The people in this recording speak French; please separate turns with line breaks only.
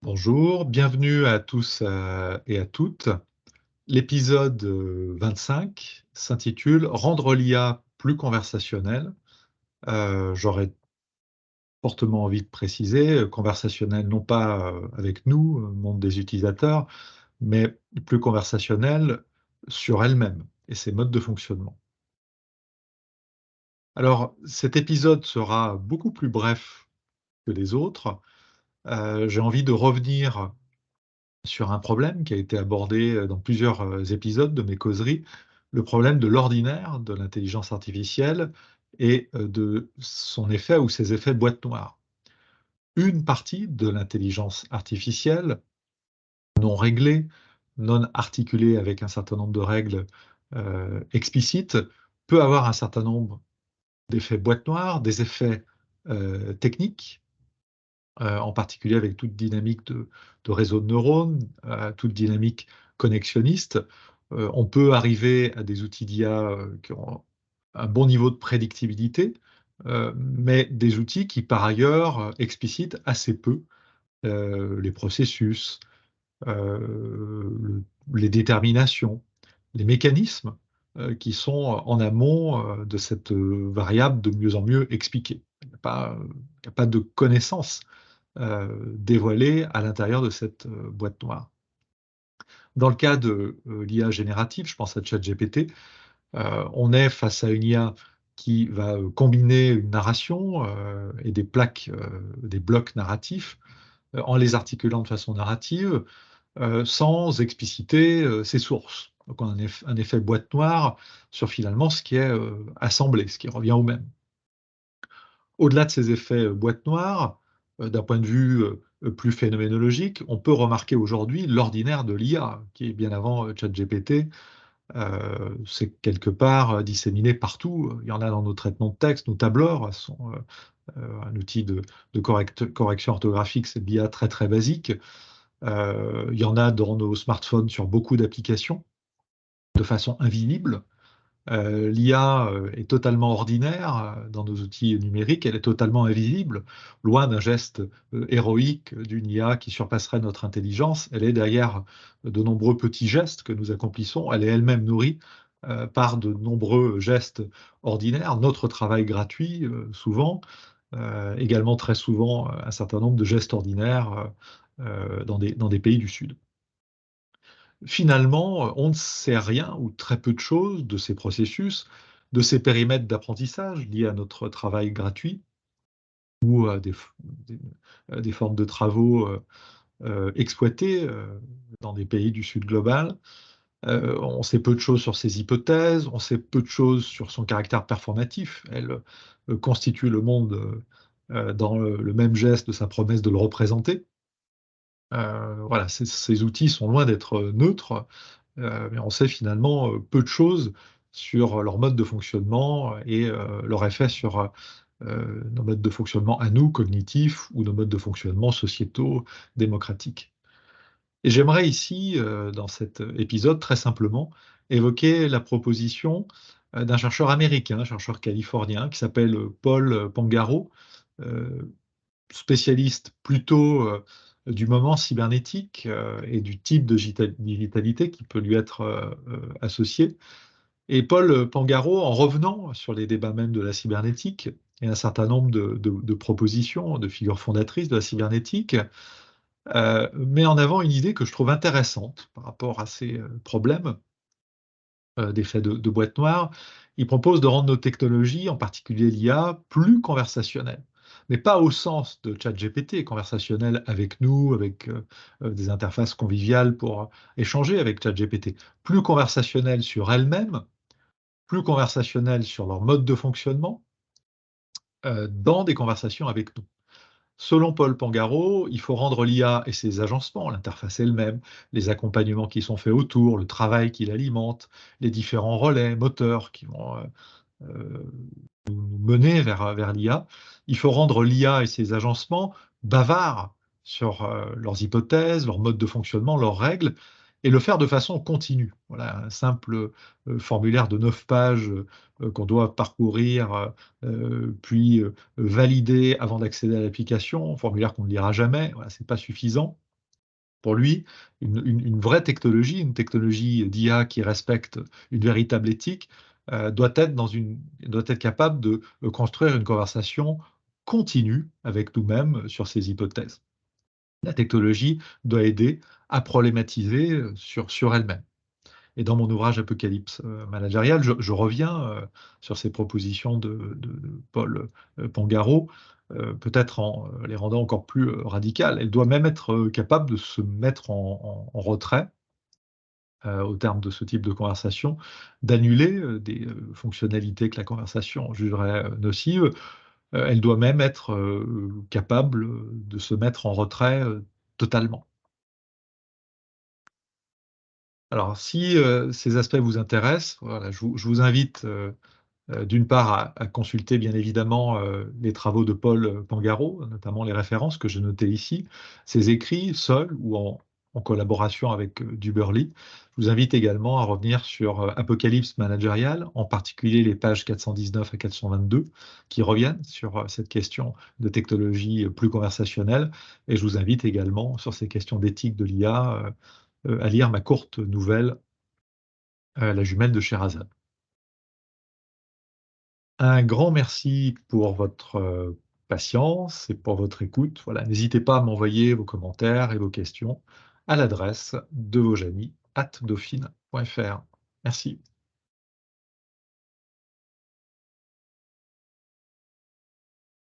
Bonjour, bienvenue à tous et à toutes. L'épisode 25 s'intitule Rendre l'IA plus conversationnelle. J'aurais fortement envie de préciser, conversationnelle non pas avec nous, monde des utilisateurs, mais plus conversationnelle sur elle-même et ses modes de fonctionnement. Alors, cet épisode sera beaucoup plus bref que les autres. J'ai envie de revenir sur un problème qui a été abordé dans plusieurs épisodes de mes causeries, le problème de l'ordinaire de l'intelligence artificielle et de son effet ou ses effets boîte noire. Une partie de l'intelligence artificielle non réglée, non articulée avec un certain nombre de règles explicites, peut avoir un certain nombre d'effets boîte noire, des effets techniques, en particulier avec toute dynamique de réseau de neurones, toute dynamique connexionniste. On peut arriver à des outils d'IA qui ont un bon niveau de prédictibilité, mais des outils qui, par ailleurs, explicitent assez peu les processus, les déterminations, les mécanismes qui sont en amont de cette variable de mieux en mieux expliquée. Il n'y a pas de connaissance dévoilée à l'intérieur de cette boîte noire. Dans le cas de l'IA générative, je pense à ChatGPT, on est face à une IA qui va combiner une narration et des plaques, des blocs narratifs, en les articulant de façon narrative, sans expliciter ses sources. Donc on a un effet boîte noire sur finalement ce qui est assemblé, ce qui revient au même. Au-delà de ces effets boîte noire, d'un point de vue plus phénoménologique, on peut remarquer aujourd'hui l'ordinaire de l'IA, qui est bien avant ChatGPT. C'est quelque part disséminé partout. Il y en a dans nos traitements de texte, nos tableurs sont un outil de correction orthographique, c'est de l'IA très très basique. Il y en a dans nos smartphones sur beaucoup d'applications, de façon invisible. L'IA est totalement ordinaire dans nos outils numériques, elle est totalement invisible, loin d'un geste héroïque d'une IA qui surpasserait notre intelligence. Elle est derrière de nombreux petits gestes que nous accomplissons. Elle est elle-même nourrie par de nombreux gestes ordinaires, notre travail gratuit souvent, également très souvent un certain nombre de gestes ordinaires dans des pays du Sud. Finalement, on ne sait rien ou très peu de choses de ces processus, de ces périmètres d'apprentissage liés à notre travail gratuit ou à des formes de travaux exploités dans des pays du Sud global. On sait peu de choses sur ses hypothèses, on sait peu de choses sur son caractère performatif. Elle constitue le monde dans le même geste de sa promesse de le représenter. Voilà, ces outils sont loin d'être neutres, mais on sait finalement peu de choses sur leur mode de fonctionnement et leur effet sur nos modes de fonctionnement à nous, cognitifs, ou nos modes de fonctionnement sociétaux, démocratiques. Et j'aimerais ici, dans cet épisode, très simplement, évoquer la proposition d'un chercheur américain, un chercheur californien, qui s'appelle Paul Pangaro, euh, spécialiste plutôt du moment cybernétique et du type de digitalité qui peut lui être associé. Et Paul Pangaro, en revenant sur les débats même de la cybernétique et un certain nombre de propositions, de figures fondatrices de la cybernétique, met en avant une idée que je trouve intéressante par rapport à ces problèmes d'effet de boîte noire. Il propose de rendre nos technologies, en particulier l'IA, plus conversationnelles. Mais pas au sens de ChatGPT, conversationnel avec nous, avec des interfaces conviviales pour échanger avec ChatGPT. Plus conversationnelles sur elles-mêmes, plus conversationnelles sur leur mode de fonctionnement, dans des conversations avec nous. Selon Paul Pangaro, il faut rendre l'IA et ses agencements, l'interface elle-même, les accompagnements qui sont faits autour, le travail qui l'alimente, les différents relais, moteurs qui vont nous mener vers l'IA. Il faut rendre l'IA et ses agencements bavards sur leurs hypothèses, leur mode de fonctionnement, leurs règles, et le faire de façon continue. Voilà, un simple formulaire de 9 pages qu'on doit parcourir, puis valider avant d'accéder à l'application, un formulaire qu'on ne lira jamais, voilà, ce n'est pas suffisant. Pour lui, une vraie technologie, une technologie d'IA qui respecte une véritable éthique, doit être capable de construire une conversation continue avec nous-mêmes sur ces hypothèses. La technologie doit aider à problématiser sur elle-même. Et dans mon ouvrage Apocalypse managériale, je reviens sur ces propositions de Paul Pangaro, peut-être en les rendant encore plus radicales. Elle doit même être capable de se mettre en retrait au terme de ce type de conversation, d'annuler des fonctionnalités que la conversation jugerait nocives. Elle doit même être capable de se mettre en retrait totalement. Alors, si ces aspects vous intéressent, voilà, je vous invite d'une part à consulter bien évidemment les travaux de Paul Pangaro, notamment les références que j'ai notées ici, ses écrits seuls ou en collaboration avec Duberly. Je vous invite également à revenir sur Apocalypse managérial, en particulier les pages 419 à 422, qui reviennent sur cette question de technologie plus conversationnelle. Et je vous invite également sur ces questions d'éthique de l'IA à lire ma courte nouvelle La jumelle de Sherazade. Un grand merci pour votre patience et pour votre écoute. Voilà, n'hésitez pas à m'envoyer vos commentaires et vos questions à l'adresse de vos@dauphine.fr. Merci.